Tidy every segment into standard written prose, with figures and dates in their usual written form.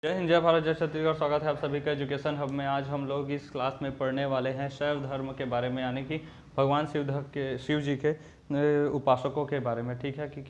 जय हिंद, जय भारत, जय छत्तीसगढ़। स्वागत है आप सभी का एजुकेशन हब में। आज हम लोग इस क्लास में पढ़ने वाले हैं शैव धर्म के बारे में, यानी कि भगवान शिव जी के उपासकों के बारे में। ठीक है कि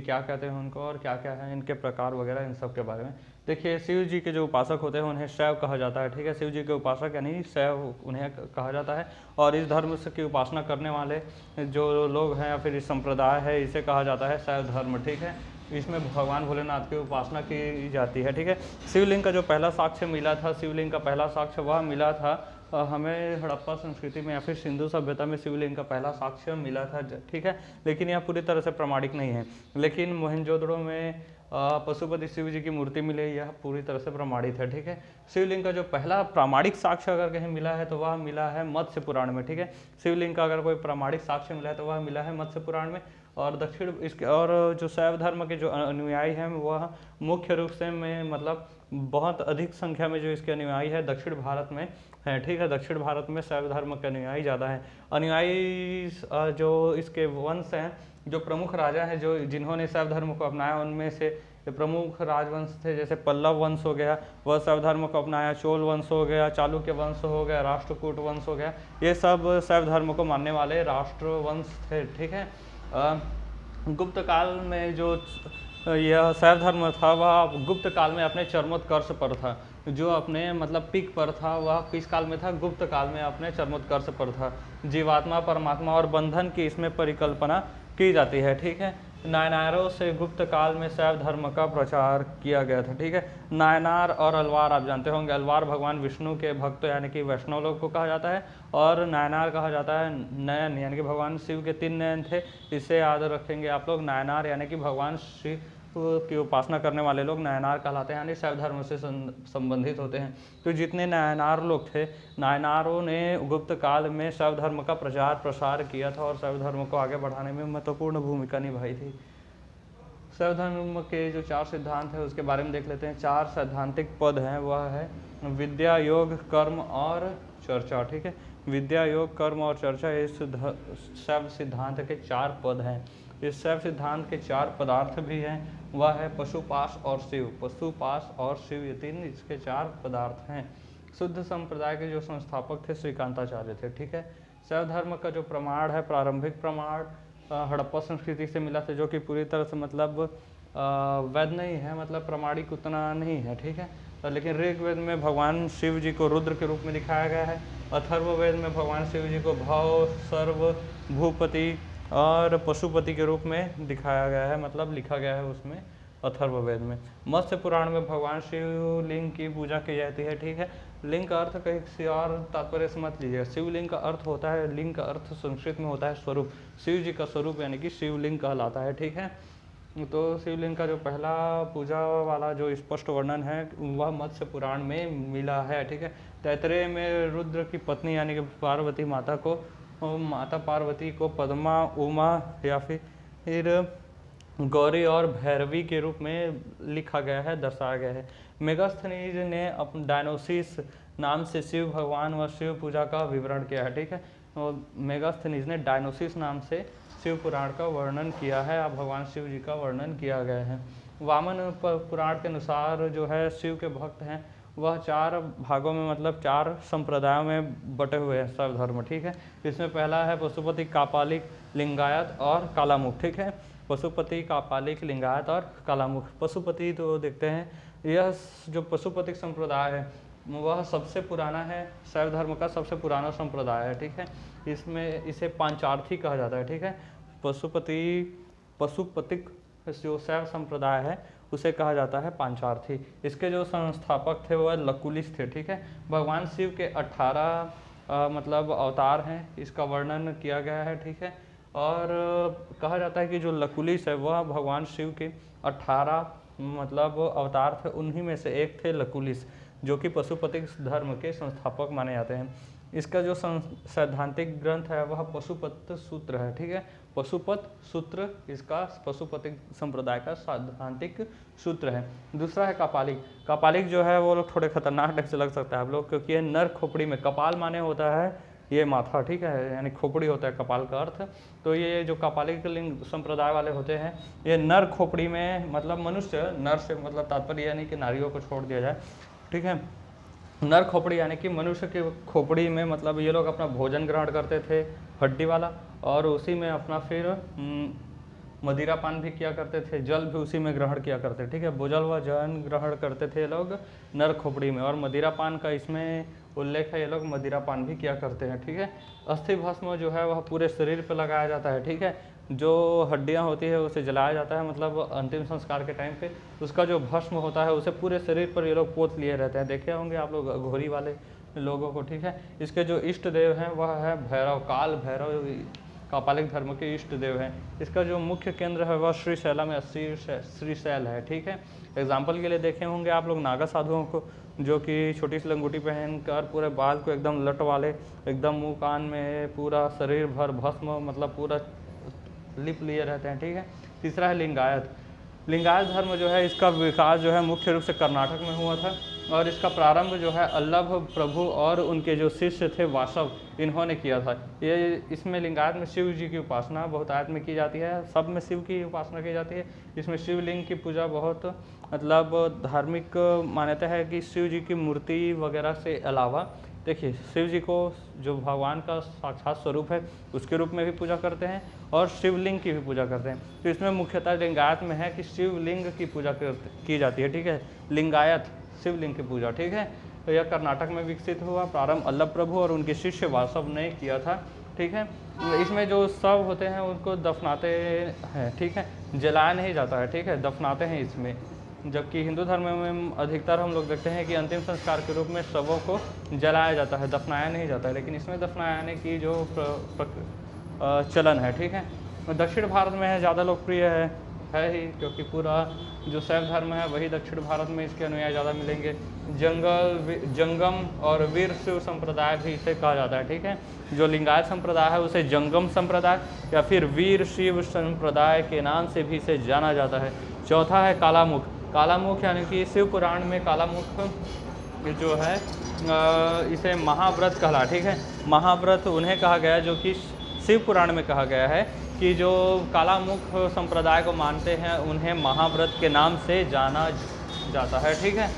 क्या कहते हैं उनको और क्या क्या है इनके प्रकार वगैरह, इन सब के बारे में। देखिए, शिव जी के जो उपासक होते हैं उन्हें शैव कहा जाता है। ठीक है, शिव जी के उपासक यानी शैव उन्हें कहा जाता है। और इस धर्म से की उपासना करने वाले जो लोग हैं या फिर इस संप्रदाय है, इसे कहा जाता है शैव धर्म। ठीक है, इसमें भगवान भोलेनाथ की उपासना की जाती है। ठीक है, शिवलिंग का जो पहला साक्ष्य मिला था, शिवलिंग का पहला साक्ष्य वह मिला था हमें हड़प्पा संस्कृति में या फिर सिंधु सभ्यता में शिवलिंग का पहला साक्ष्य मिला था। ठीक है, लेकिन यह पूरी तरह से प्रमाणिक नहीं है। लेकिन मोहनजोदड़ो में पशुपति शिव जी की मूर्ति मिली, यह पूरी तरह से प्रमाणित है। ठीक है, शिवलिंग का जो पहला प्रामाणिक साक्ष्य अगर कहीं मिला है तो वह मिला है मत्स्य पुराण में। ठीक है, शिवलिंग का अगर कोई प्रामाणिक साक्ष्य मिला है तो वह मिला है मत्स्य पुराण में। और जो शैव धर्म के जो अनुयायी हैं वह मुख्य रूप से में मतलब बहुत अधिक संख्या में जो इसके अनुयायी है दक्षिण भारत में है। ठीक है, दक्षिण भारत में शैव धर्म के अनुयायी ज़्यादा हैं। अनुयायी जो इसके वंश हैं, जो प्रमुख राजा हैं जो जिन्होंने शैव धर्म को अपनाया, उनमें से प्रमुख राजवंश थे जैसे पल्लव वंश हो गया, वह शैव धर्म को अपनाया। चोल वंश हो गया, चालुक्य वंश हो गया, राष्ट्रकूट वंश हो गया, ये सब शैव धर्म को मानने वाले राष्ट्रवंश थे। ठीक है, गुप्त काल में जो यह शैव धर्म था वह गुप्त काल में अपने चरमोत्कर्ष पर था। जो अपने मतलब पीक पर था वह किस काल में था? गुप्त काल में अपने चरमोत्कर्ष पर था। जीवात्मा, परमात्मा और बंधन की इसमें परिकल्पना की जाती है। ठीक है, नायनारों से गुप्त काल में शैव धर्म का प्रचार किया गया था। ठीक है, नायनार और अलवार आप जानते होंगे। अलवार भगवान विष्णु के भक्त यानी कि वैष्णव लोग को कहा जाता है, और नायनार कहा जाता है नयन, यानी कि भगवान शिव के 3 नयन थे। इसे याद रखेंगे आप लोग। नायनार यानी कि भगवान शिव की उपासना करने वाले लोग नायनार कहलाते हैं, यानी शैव धर्म से संबंधित होते हैं। तो जितने नायनार लोग थे, नायनारों ने गुप्त काल में शैव धर्म का प्रचार प्रसार किया था और शैव धर्म को आगे बढ़ाने में महत्वपूर्ण भूमिका निभाई थी। शैव धर्म के जो 4 सिद्धांत है उसके बारे में देख लेते हैं। 4 सैद्धांतिक पद हैं, वह है विद्या, योग, कर्म और चर्चा। ठीक है, विद्या, योग, कर्म और चर्चा इस शैव सिद्धांत के 4 पद हैं। इस शैव सिद्धांत के 4 पदार्थ भी हैं, वह है पशुपाश और शिव। पशुपाश और शिव, ये 3 इसके 4 पदार्थ हैं। शुद्ध संप्रदाय के जो संस्थापक थे श्रीकांताचार्य थे। ठीक है, शैव धर्म का जो प्रमाण है, प्रारंभिक प्रमाण हड़प्पा संस्कृति से मिला था, जो कि पूरी तरह से मतलब वैध नहीं है, मतलब प्रमाणिक उतना नहीं है। ठीक है, लेकिन ऋग्वेद में भगवान शिव जी को रुद्र के रूप में दिखाया गया है। अथर्ववेद में भगवान शिव जी को भव, सर्व, भूपति और पशुपति के रूप में दिखाया गया है, मतलब लिखा गया है उसमें अथर्ववेद में। मत्स्य पुराण में भगवान शिवलिंग की पूजा की जाती है। ठीक है, लिंग का अर्थ कहीं किसी और तात्पर्य से मत लीजिए। शिवलिंग का अर्थ होता है, लिंग का अर्थ संस्कृत में होता है स्वरूप। शिव जी का स्वरूप यानी कि शिवलिंग कहलाता है। ठीक है, तो शिवलिंग का जो पहला पूजा वाला जो स्पष्ट वर्णन है वह मत्स्य पुराण में मिला है। ठीक है, तैतरेय में रुद्र की पत्नी यानी कि पार्वती माता पार्वती को पद्मा, उमा या फिर गौरी और भैरवी के रूप में लिखा गया है, दर्शाया गया है। मेगास्थनीज ने डायनोसिस नाम से शिव भगवान व शिव पूजा का विवरण किया है। ठीक है, और मेगास्थनीज ने डायनोसिस नाम से शिव पुराण का वर्णन किया है, अब भगवान शिव जी का वर्णन किया गया है। वामन पुराण के अनुसार जो है शिव के भक्त हैं वह 4 भागों में मतलब 4 संप्रदायों में बटे हुए हैं शैव धर्म। ठीक है, इसमें पहला है पशुपति, कापालिक, लिंगायत और कालामुख। ठीक है, पशुपति, कापालिक, लिंगायत और कालामुख। पशुपति तो देखते हैं, यह जो पशुपतिक संप्रदाय है वह सबसे पुराना है, शैव धर्म का सबसे पुराना संप्रदाय है। ठीक है, इसमें इसे पांचार्थी कहा जाता है। ठीक है, पशुपतिक जो शैव संप्रदाय है उसे कहा जाता है पांचार्थी। इसके जो संस्थापक थे वह लकुलिस थे। ठीक है, भगवान शिव के 18 मतलब अवतार हैं, इसका वर्णन किया गया है। ठीक है, और कहा जाता है कि जो लकुलिस है वह भगवान शिव के 18 मतलब अवतार थे, उन्हीं में से एक थे लकुलिस, जो कि पशुपतिक धर्म के संस्थापक माने जाते हैं। इसका जो सैद्धांतिक ग्रंथ है वह पशुपत सूत्र है। ठीक है, पशुपत सूत्र इसका पशुपतिक संप्रदाय का सैद्धांतिक सूत्र है। दूसरा है कापालिक। कापालिक जो है वो लोग थोड़े खतरनाक ढंग से लग सकता है आप लोग, क्योंकि ये नर खोपड़ी में, कपाल माने होता है ये माथा, ठीक है, यानी खोपड़ी होता है कपाल का अर्थ। तो ये जो कपालिक लिंग संप्रदाय वाले होते हैं, ये नर खोपड़ी में, मतलब मनुष्य, नर से मतलब तात्पर्य यह नहीं कि नारियों को छोड़ दिया जाए, ठीक है, नर खोपड़ी यानी कि मनुष्य की खोपड़ी में मतलब ये लोग अपना भोजन ग्रहण करते थे हड्डी वाला, और उसी में अपना फिर मदिरा पान भी किया करते थे, जल भी उसी में ग्रहण किया करते, ठीक है, भोजल व जल ग्रहण करते थे लोग नर खोपड़ी में, और मदिरा पान का इसमें उल्लेख है, ये लोग मदिरा पान भी किया करते हैं, ठीक है। अस्थि भस्म जो है वह पूरे शरीर पर लगाया जाता है, ठीक है, जो हड्डियां होती है उसे जलाया जाता है, मतलब अंतिम संस्कार के टाइम पे उसका जो भस्म होता है उसे पूरे शरीर पर ये लोग पोत लिए रहते हैं, देखे होंगे आप लोग घोरी वाले लोगों को, ठीक है। इसके जो इष्ट देव हैं वह है भैरव, काल भैरव कपालिक धर्म के इष्ट देव हैं। इसका जो मुख्य केंद्र है वह श्रीशैला में श्रीशैल है, ठीक है। एग्जाम्पल के लिए देखे होंगे आप लोग नागा साधुओं को, जो कि छोटी सी लंगोटी पहनकर पूरे बाल को एकदम लट वाले, एकदम मुंह कान में पूरा शरीर भर भस्म, मतलब पूरा लिप लिए रहते हैं, ठीक है। तीसरा है लिंगायत। लिंगायत धर्म जो है इसका विकास जो है मुख्य रूप से कर्नाटक में हुआ था, और इसका प्रारंभ जो है अल्लभ प्रभु और उनके जो शिष्य थे वासव, इन्होंने किया था। ये इसमें लिंगायत में शिव जी की उपासना बहुतायत में की जाती है, सब में शिव की उपासना की जाती है। इसमें शिवलिंग की पूजा बहुत मतलब धार्मिक मान्यता है कि शिव जी की मूर्ति वगैरह से अलावा, देखिए, शिव जी को जो भगवान का साक्षात स्वरूप है उसके रूप में भी पूजा करते हैं, और शिवलिंग की भी पूजा करते हैं। तो इसमें मुख्यतः लिंगायत में है कि शिवलिंग की पूजा की जाती है, ठीक है, लिंगायत शिवलिंग की पूजा, ठीक है। तो यह कर्नाटक में विकसित हुआ, प्रारंभ अल्लभ प्रभु और उनके शिष्य वासव ने किया था, ठीक है। इसमें जो शव होते हैं उनको दफनाते हैं, ठीक है, जलाया नहीं जाता है, ठीक है, दफनाते हैं इसमें। जबकि हिंदू धर्म में अधिकतर हम लोग देखते हैं कि अंतिम संस्कार के रूप में शवों को जलाया जाता है, दफनाया नहीं जाता है, लेकिन इसमें दफनाने की जो चलन है, ठीक है। दक्षिण भारत में है, ज़्यादा लोकप्रिय है ही, क्योंकि पूरा जो शैव धर्म है वही दक्षिण भारत में इसके अनुयायी ज़्यादा मिलेंगे। जंगम और वीर शिव संप्रदाय भी इसे कहा जाता है, ठीक है। जो लिंगायत संप्रदाय है उसे जंगम संप्रदाय या फिर वीर शिव संप्रदाय के नाम से भी इसे जाना जाता है। चौथा है कालामुख। कालामुख यानी कि शिव पुराण में कालामुख जो है इसे महाव्रत कहला, ठीक है। महाव्रत उन्हें कहा गया जो कि शिव पुराण में कहा गया है कि जो कालामुख संप्रदाय को मानते हैं उन्हें महाव्रत के नाम से जाना जाता है, ठीक है।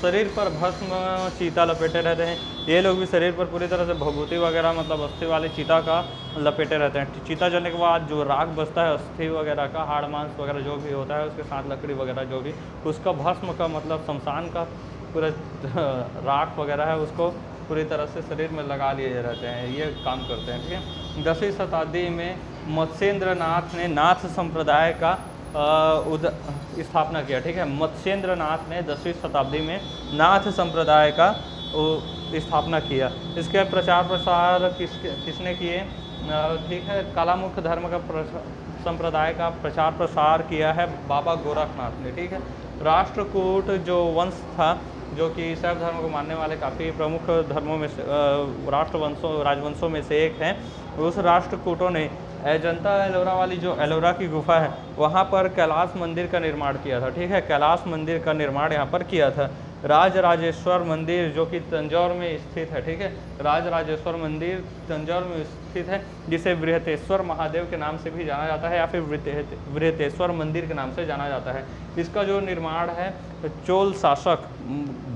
शरीर पर भस्म चीता लपेटे रहते हैं, ये लोग भी शरीर पर पूरी तरह से भभूति वगैरह मतलब अस्थि वाले चीता का लपेटे रहते हैं। चीता जलने के बाद जो राख बचता है अस्थि वगैरह का, हाड़ मांस वगैरह जो भी होता है, उसके साथ लकड़ी वगैरह जो भी, उसका भस्म का मतलब शमशान का पूरा राख वगैरह है उसको पूरी तरह से शरीर में लगा लिए रहते हैं, ये काम करते हैं, ठीक है। 10वीं शताब्दी में मत्स्येंद्र नाथ ने नाथ संप्रदाय का स्थापना किया, ठीक है। मत्स्येंद्र नाथ ने 10वीं शताब्दी में नाथ संप्रदाय का स्थापना किया। इसके प्रचार प्रसार किसने किए, ठीक है, कालामुख धर्म का संप्रदाय का प्रचार प्रसार किया है बाबा गोरखनाथ ने, ठीक है। राष्ट्रकूट जो वंश था, जो कि शैव धर्म को मानने वाले काफ़ी प्रमुख धर्मों में से राजवंशों में से एक है, उस राष्ट्रकूटों ने अजंता एलोरा वाली जो एलोरा की गुफा है वहाँ पर कैलाश मंदिर का निर्माण किया था, ठीक है। कैलाश मंदिर का निर्माण यहाँ पर किया था। राजराजेश्वर मंदिर जो कि तंजौर में स्थित है, ठीक है, राजराजेश्वर मंदिर तंजौर में स्थित है, जिसे बृहतेश्वर महादेव के नाम से भी जाना जाता है या फिर बृहतेश्वर मंदिर के नाम से जाना जाता है। इसका जो निर्माण है चोल शासक,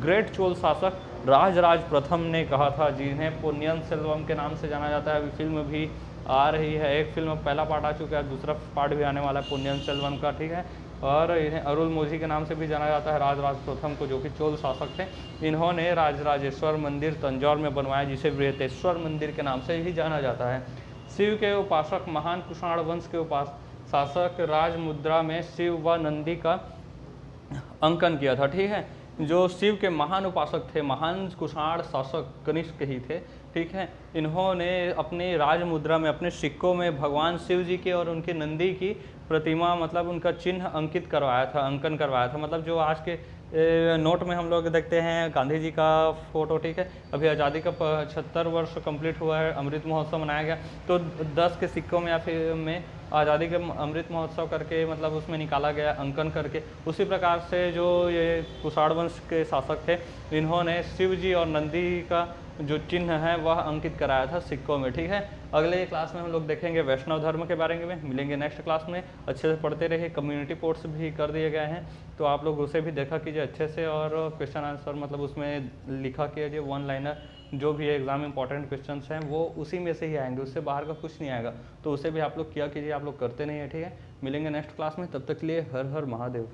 ग्रेट चोल शासक राजराज प्रथम ने कहा था, जिन्हें पोन्नियन सेल्वम के नाम से जाना जाता है। अभी फिल्म भी आ रही है, एक फिल्म पहला पार्ट आ चुका है, दूसरा पार्ट भी आने वाला है पोन्नियन सेल्वन का, ठीक है। और इन्हें अरुल मोझी के नाम से भी जाना जाता है, राजराज प्रथम को, जो कि चोल शासक थे। इन्होंने राजराजेश्वर मंदिर तंजौर में बनवाया, जिसे बृहतेश्वर मंदिर के नाम से भी जाना जाता है। शिव के उपासक महान कुषाण वंश के शासक राजमुद्रा में शिव व नंदी का अंकन किया था, ठीक है। जो शिव के महान उपासक थे, महान कुषाण शासक कनिष्क ही थे, ठीक है। इन्होंने अपनी राजमुद्रा में, अपने सिक्कों में भगवान शिव जी के और उनके नंदी की प्रतिमा मतलब उनका चिन्ह अंकित करवाया था, अंकन करवाया था। मतलब जो आज के नोट में हम लोग देखते हैं गांधी जी का फोटो, ठीक है। अभी आज़ादी का 75 वर्ष कंप्लीट हुआ है, अमृत महोत्सव मनाया गया, तो 10 के सिक्कों में या फिर में आज़ादी के अमृत महोत्सव करके मतलब उसमें निकाला गया अंकन करके। उसी प्रकार से जो ये कुषाण वंश के शासक थे, इन्होंने शिव जी और नंदी का जो चिन्ह है वह अंकित कराया था सिक्कों में। ठीक है, अगले क्लास में हम लोग देखेंगे वैष्णव धर्म के बारे में। मिलेंगे नेक्स्ट क्लास में, अच्छे से पढ़ते रहिए। कम्युनिटी पोर्ट्स भी कर दिए गए हैं, तो आप लोग उसे भी देखा कीजिए अच्छे से, और क्वेश्चन आंसर मतलब उसमें लिखा कीजिए, वन लाइनर जो भी एग्जाम इंपॉर्टेंट क्वेश्चंस हैं वो उसी में से ही आएंगे, उससे बाहर का कुछ नहीं आएगा, तो उसे भी आप लोग किया कीजिए। आप लोग करते नहीं है, ठीक है। मिलेंगे नेक्स्ट क्लास में, तब तक के लिए हर हर महादेव।